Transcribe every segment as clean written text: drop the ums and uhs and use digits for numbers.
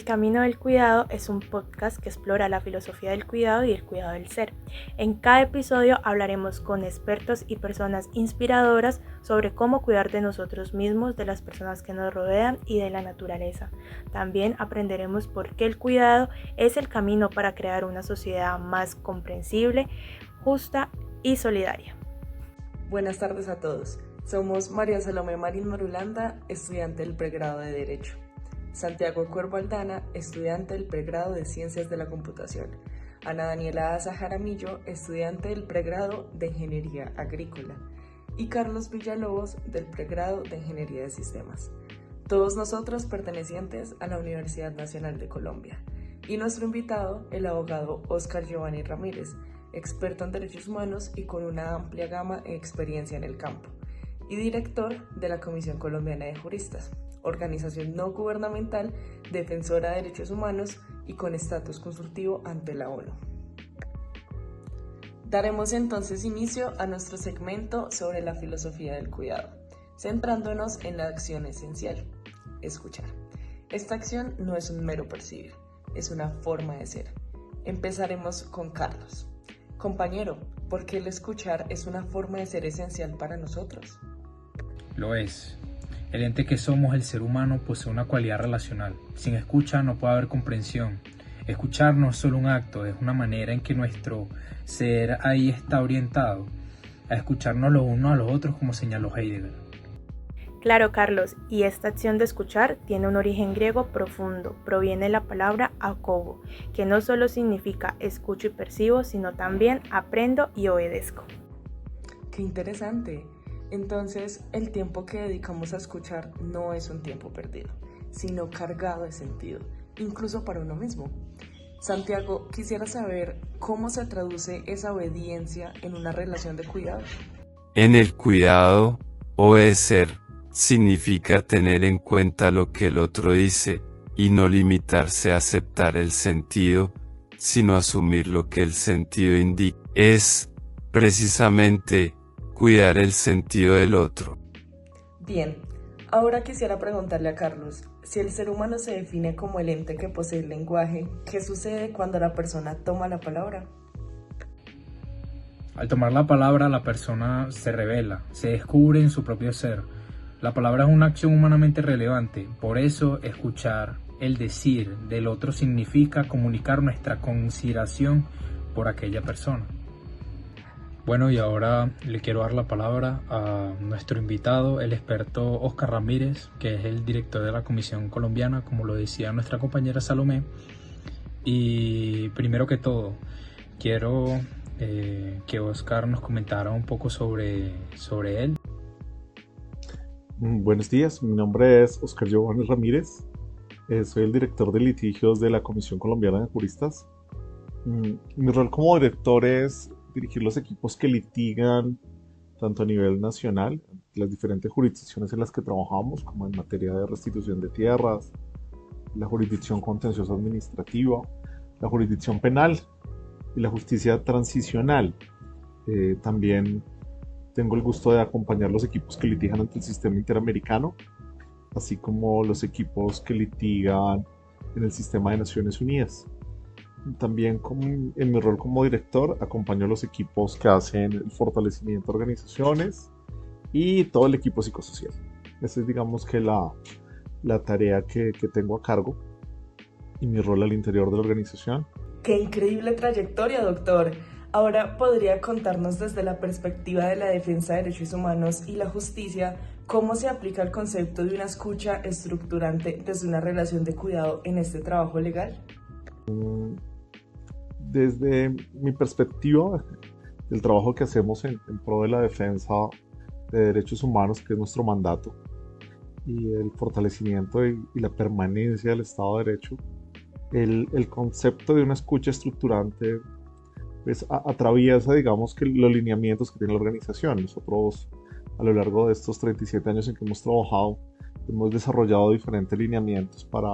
El Camino del Cuidado es un podcast que explora la filosofía del cuidado y el cuidado del ser. En cada episodio hablaremos con expertos y personas inspiradoras sobre cómo cuidar de nosotros mismos, de las personas que nos rodean y de la naturaleza. También aprenderemos por qué el cuidado es el camino para crear una sociedad más comprensible, justa y solidaria. Buenas tardes a todos. Somos María Salomé Marín Marulanda, estudiante del pregrado de Derecho. Santiago Cuervo Aldana, estudiante del pregrado de Ciencias de la Computación. Ana Daniela Asa Jaramillo, estudiante del pregrado de Ingeniería Agrícola. Y Carlos Villalobos, del pregrado de Ingeniería de Sistemas. Todos nosotros pertenecientes a la Universidad Nacional de Colombia. Y nuestro invitado, el abogado Óscar Giovanni Ramírez, experto en derechos humanos y con una amplia gama de experiencia en el campo, y director de la Comisión Colombiana de Juristas, organización no gubernamental defensora de derechos humanos y con estatus consultivo ante la ONU. Daremos entonces inicio a nuestro segmento sobre la filosofía del cuidado, centrándonos en la acción esencial, escuchar. Esta acción no es un mero percibir, es una forma de ser. Empezaremos con Carlos. Compañero, ¿por qué el escuchar es una forma de ser esencial para nosotros? Lo es. El ente que somos, el ser humano, posee una cualidad relacional. Sin escucha no puede haber comprensión. Escuchar no es solo un acto, es una manera en que nuestro ser ahí está orientado a escucharnos los unos a los otros, como señaló Heidegger. Claro, Carlos, y esta acción de escuchar tiene un origen griego profundo. Proviene de la palabra akobo, que no solo significa escucho y percibo, sino también aprendo y obedezco. ¡Qué interesante! Entonces, el tiempo que dedicamos a escuchar no es un tiempo perdido, sino cargado de sentido, incluso para uno mismo. Santiago, quisiera saber cómo se traduce esa obediencia en una relación de cuidado. En el cuidado, obedecer significa tener en cuenta lo que el otro dice y no limitarse a aceptar el sentido, sino asumir lo que el sentido indica. Es, precisamente, cuidar el sentido del otro. Bien, ahora quisiera preguntarle a Carlos, si el ser humano se define como el ente que posee el lenguaje, ¿qué sucede cuando la persona toma la palabra? Al tomar la palabra, la persona se revela, se descubre en su propio ser. La palabra es una acción humanamente relevante, por eso escuchar, el decir del otro significa comunicar nuestra consideración por aquella persona. Bueno, y ahora le quiero dar la palabra a nuestro invitado, el experto Óscar Ramírez, que es el director de la Comisión Colombiana, como lo decía nuestra compañera Salomé. Y primero que todo, quiero que Óscar nos comentara un poco sobre él. Buenos días, mi nombre es Óscar Giovanni Ramírez, soy el director de litigios de la Comisión Colombiana de Juristas. Mi rol como director es dirigir los equipos que litigan tanto a nivel nacional, las diferentes jurisdicciones en las que trabajamos, como en materia de restitución de tierras, la jurisdicción contenciosa administrativa, la jurisdicción penal y la justicia transicional. También tengo el gusto de acompañar los equipos que litigan ante el sistema interamericano, así como los equipos que litigan en el sistema de Naciones Unidas. También en mi rol como director acompaño a los equipos que hacen el fortalecimiento de organizaciones y todo el equipo psicosocial. Esa es, digamos, que la tarea que tengo a cargo y mi rol al interior de la organización. ¡Qué increíble trayectoria, doctor! Ahora, ¿podría contarnos desde la perspectiva de la defensa de derechos humanos y la justicia cómo se aplica el concepto de una escucha estructurante desde una relación de cuidado en este trabajo legal? Desde mi perspectiva, el trabajo que hacemos en pro de la defensa de derechos humanos, que es nuestro mandato, y el fortalecimiento y la permanencia del Estado de Derecho, el concepto de una escucha estructurante pues, atraviesa, digamos, que los lineamientos que tiene la organización. Nosotros, a lo largo de estos 37 años en que hemos trabajado, hemos desarrollado diferentes lineamientos para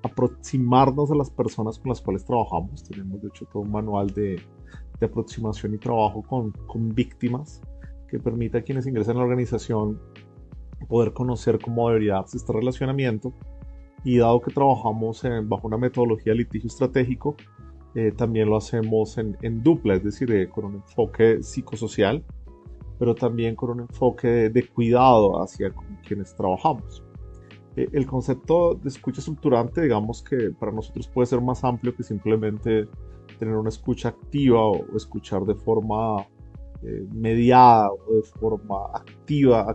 aproximarnos a las personas con las cuales trabajamos. Tenemos de hecho todo un manual de aproximación y trabajo con víctimas que permite a quienes ingresan a la organización poder conocer cómo debería darse este relacionamiento y dado que trabajamos bajo una metodología de litigio estratégico, también lo hacemos en dupla, es decir, con un enfoque psicosocial, pero también con un enfoque de cuidado hacia con quienes trabajamos. El concepto de escucha estructurante, digamos que para nosotros puede ser más amplio que simplemente tener una escucha activa o escuchar de forma mediada o de forma activa a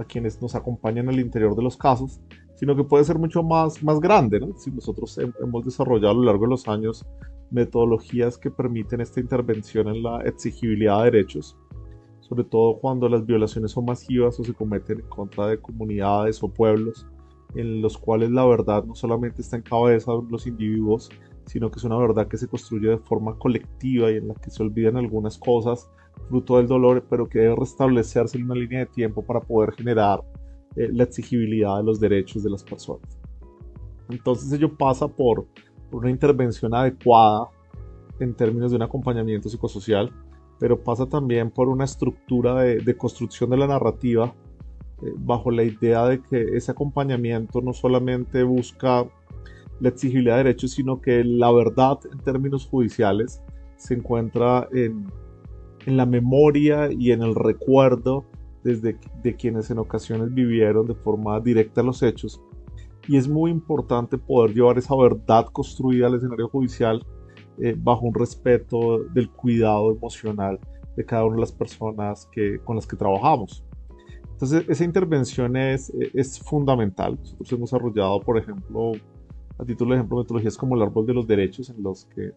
quienes nos acompañan al interior de los casos, sino que puede ser mucho más grande, ¿no? Si nosotros hemos desarrollado a lo largo de los años metodologías que permiten esta intervención en la exigibilidad de derechos, sobre todo cuando las violaciones son masivas o se cometen en contra de comunidades o pueblos, en los cuales la verdad no solamente está en cabeza de los individuos, sino que es una verdad que se construye de forma colectiva y en la que se olvidan algunas cosas fruto del dolor, pero que debe restablecerse en una línea de tiempo para poder generar la exigibilidad de los derechos de las personas. Entonces ello pasa por una intervención adecuada en términos de un acompañamiento psicosocial, pero pasa también por una estructura de construcción de la narrativa bajo la idea de que ese acompañamiento no solamente busca la exigibilidad de derechos, sino que la verdad en términos judiciales se encuentra en la memoria y en el recuerdo de quienes en ocasiones vivieron de forma directa los hechos. Y es muy importante poder llevar esa verdad construida al escenario judicial bajo un respeto del cuidado emocional de cada una de las personas con las que trabajamos. Entonces, esa intervención es fundamental. Nosotros hemos desarrollado, por ejemplo, a título de ejemplo, metodologías como el árbol de los derechos, en los que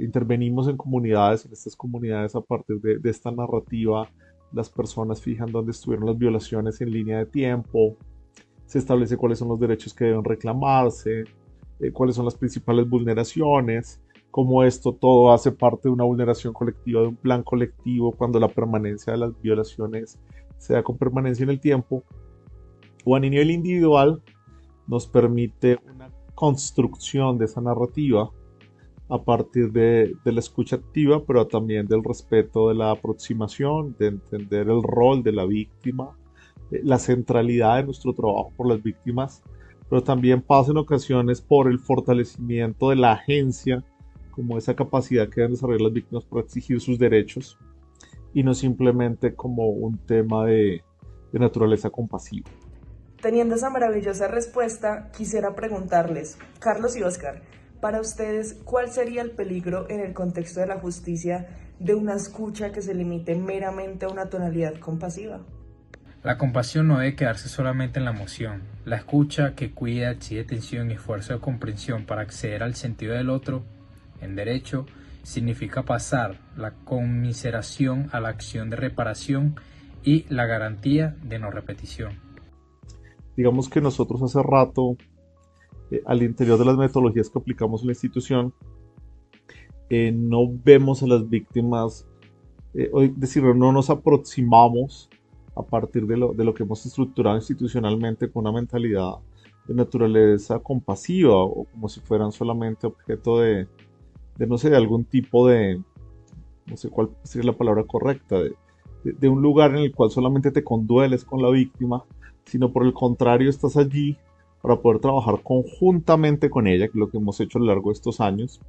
intervenimos en comunidades, en estas comunidades a partir de esta narrativa. Las personas fijan dónde estuvieron las violaciones en línea de tiempo, se establece cuáles son los derechos que deben reclamarse, cuáles son las principales vulneraciones, cómo esto todo hace parte de una vulneración colectiva, de un plan colectivo, cuando la permanencia de las violaciones se da con permanencia en el tiempo, o a nivel individual nos permite una construcción de esa narrativa a partir de la escucha activa, pero también del respeto de la aproximación, de entender el rol de la víctima, la centralidad de nuestro trabajo por las víctimas, pero también pasa en ocasiones por el fortalecimiento de la agencia, como esa capacidad que deben desarrollar las víctimas para exigir sus derechos, y no simplemente como un tema de naturaleza compasiva. Teniendo esa maravillosa respuesta, quisiera preguntarles, Carlos y Oscar, para ustedes, ¿cuál sería el peligro en el contexto de la justicia de una escucha que se limite meramente a una tonalidad compasiva? La compasión no debe quedarse solamente en la emoción. La escucha que cuida, exige atención y esfuerzo de comprensión para acceder al sentido del otro, en derecho, significa pasar la conmiseración a la acción de reparación y la garantía de no repetición. Digamos que nosotros hace rato, al interior de las metodologías que aplicamos en la institución, no vemos a las víctimas, es decir, no nos aproximamos a partir de lo que hemos estructurado institucionalmente con una mentalidad de naturaleza compasiva o como si fueran solamente objeto no sé, de algún tipo de, no sé cuál sería la palabra correcta, de un lugar en el cual solamente te condueles con la víctima, sino por el contrario estás allí para poder trabajar conjuntamente con ella, que es lo que hemos hecho a lo largo de estos años,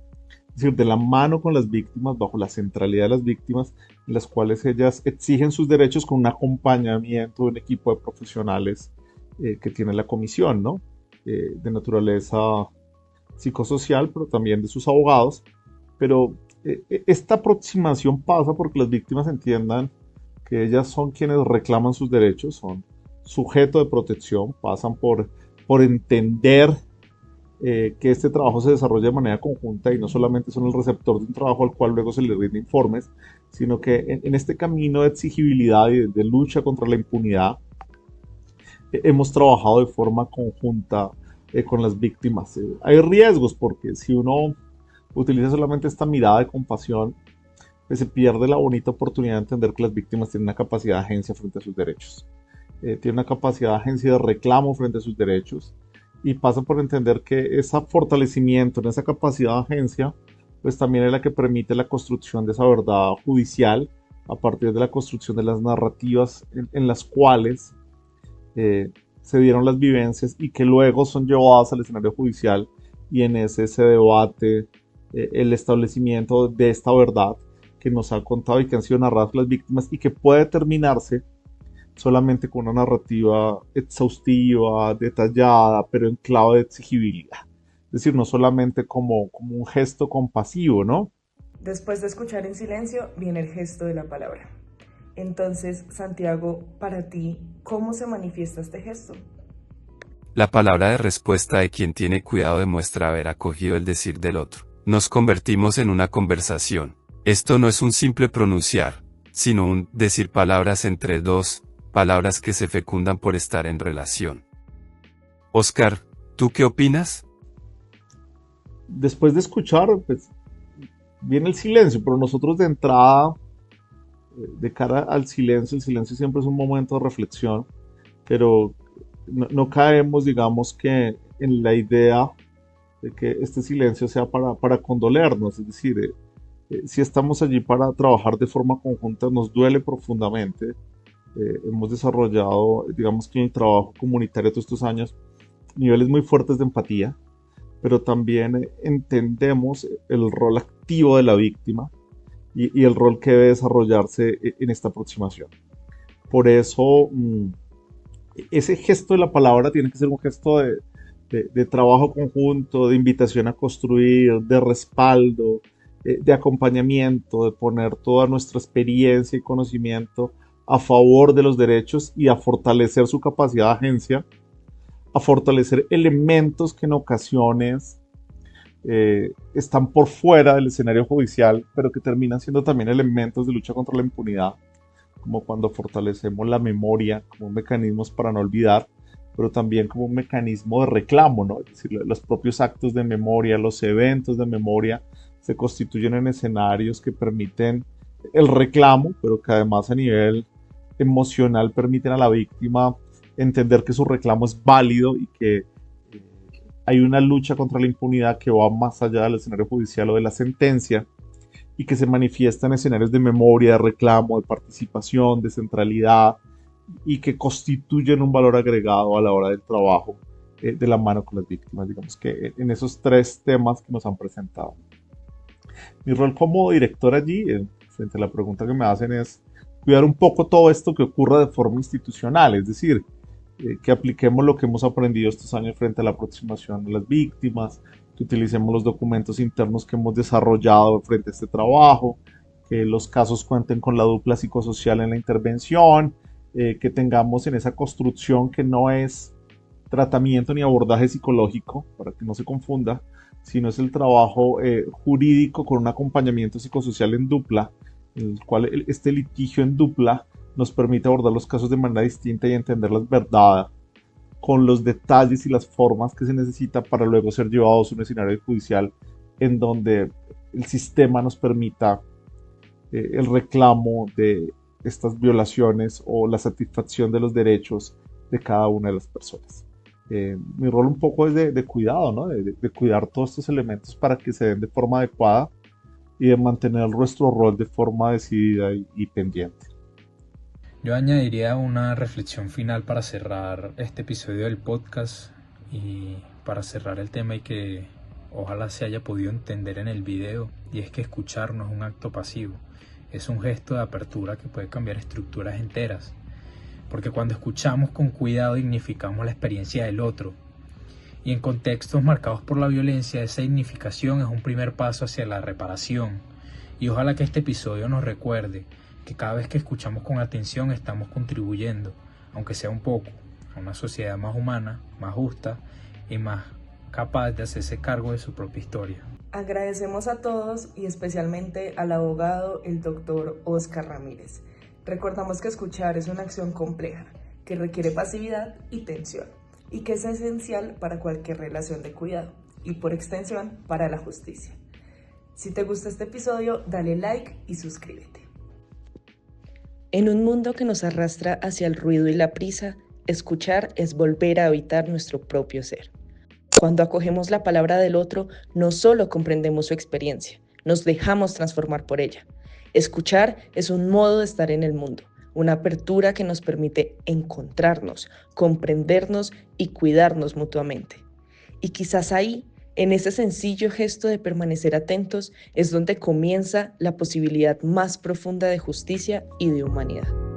es decir, de la mano con las víctimas, bajo la centralidad de las víctimas, en las cuales ellas exigen sus derechos con un acompañamiento de un equipo de profesionales que tiene la comisión, ¿no? De naturaleza psicosocial, pero también de sus abogados. Pero esta aproximación pasa porque las víctimas entiendan que ellas son quienes reclaman sus derechos, son sujeto de protección, pasan por entender que este trabajo se desarrolla de manera conjunta y no solamente son el receptor de un trabajo al cual luego se le rinde informes, sino que en este camino de exigibilidad y de lucha contra la impunidad hemos trabajado de forma conjunta con las víctimas. Hay riesgos porque si uno utiliza solamente esta mirada de compasión, pues se pierde la bonita oportunidad de entender que las víctimas tienen una capacidad de agencia frente a sus derechos. Tienen una capacidad de agencia de reclamo frente a sus derechos y pasa por entender que ese fortalecimiento en esa capacidad de agencia pues también es la que permite la construcción de esa verdad judicial a partir de la construcción de las narrativas en las cuales se dieron las vivencias y que luego son llevadas al escenario judicial y en ese se debate el establecimiento de esta verdad que nos ha contado y que han sido narradas las víctimas y que puede terminarse solamente con una narrativa exhaustiva, detallada, pero en clave de exigibilidad. Es decir, no solamente como un gesto compasivo, ¿no? Después de escuchar en silencio, viene el gesto de la palabra. Entonces, Santiago, para ti, ¿cómo se manifiesta este gesto? La palabra de respuesta de quien tiene cuidado demuestra haber acogido el decir del otro. Nos convertimos en una conversación. Esto no es un simple pronunciar, sino un decir palabras entre dos, palabras que se fecundan por estar en relación. Oscar, ¿tú qué opinas? Después de escuchar, pues viene el silencio, pero nosotros de entrada, de cara al silencio, el silencio siempre es un momento de reflexión, pero no caemos, digamos, que en la idea de que este silencio sea para condolernos, es decir, si estamos allí para trabajar de forma conjunta, nos duele profundamente. Hemos desarrollado, digamos que en el trabajo comunitario todos estos años, niveles muy fuertes de empatía, pero también entendemos el rol activo de la víctima y el rol que debe desarrollarse en esta aproximación. Por eso, ese gesto de la palabra tiene que ser un gesto de trabajo conjunto, de invitación a construir, de respaldo, de acompañamiento, de poner toda nuestra experiencia y conocimiento a favor de los derechos y a fortalecer su capacidad de agencia, a fortalecer elementos que en ocasiones están por fuera del escenario judicial, pero que terminan siendo también elementos de lucha contra la impunidad, como cuando fortalecemos la memoria como mecanismos para no olvidar, pero también como un mecanismo de reclamo, ¿no? Es decir, los propios actos de memoria, los eventos de memoria se constituyen en escenarios que permiten el reclamo, pero que además a nivel emocional permiten a la víctima entender que su reclamo es válido y que hay una lucha contra la impunidad que va más allá del escenario judicial o de la sentencia y que se manifiesta en escenarios de memoria, de reclamo, de participación, de centralidad y que constituyen un valor agregado a la hora del trabajo de la mano con las víctimas. Digamos que en esos tres temas que nos han presentado. Mi rol como director allí, frente a la pregunta que me hacen, es cuidar un poco todo esto que ocurra de forma institucional, es decir, que apliquemos lo que hemos aprendido estos años frente a la aproximación a las víctimas, que utilicemos los documentos internos que hemos desarrollado frente a este trabajo, que los casos cuenten con la dupla psicosocial en la intervención, que tengamos en esa construcción que no es tratamiento ni abordaje psicológico, para que no se confunda, sino es el trabajo jurídico con un acompañamiento psicosocial en dupla, en el cual este litigio en dupla nos permite abordar los casos de manera distinta y entender las verdades con los detalles y las formas que se necesita para luego ser llevados a un escenario judicial en donde el sistema nos permita el reclamo de estas violaciones o la satisfacción de los derechos de cada una de las personas. Mi rol un poco es de cuidado, ¿no? de cuidar todos estos elementos para que se den de forma adecuada y de mantener nuestro rol de forma decidida y pendiente. Yo añadiría una reflexión final para cerrar este episodio del podcast y para cerrar el tema y que ojalá se haya podido entender en el video, y es que escuchar no es un acto pasivo, es un gesto de apertura que puede cambiar estructuras enteras, porque cuando escuchamos con cuidado dignificamos la experiencia del otro, y en contextos marcados por la violencia esa dignificación es un primer paso hacia la reparación, y ojalá que este episodio nos recuerde que cada vez que escuchamos con atención estamos contribuyendo, aunque sea un poco, a una sociedad más humana, más justa y más capaz de hacerse cargo de su propia historia. Agradecemos a todos y especialmente al abogado, el doctor Oscar Ramírez. Recordamos que escuchar es una acción compleja, que requiere pasividad y tensión, y que es esencial para cualquier relación de cuidado, y por extensión, para la justicia. Si te gusta este episodio, dale like y suscríbete. En un mundo que nos arrastra hacia el ruido y la prisa, escuchar es volver a habitar nuestro propio ser. Cuando acogemos la palabra del otro, no solo comprendemos su experiencia, nos dejamos transformar por ella. Escuchar es un modo de estar en el mundo, una apertura que nos permite encontrarnos, comprendernos y cuidarnos mutuamente. Y quizás ahí, en ese sencillo gesto de permanecer atentos, es donde comienza la posibilidad más profunda de justicia y de humanidad.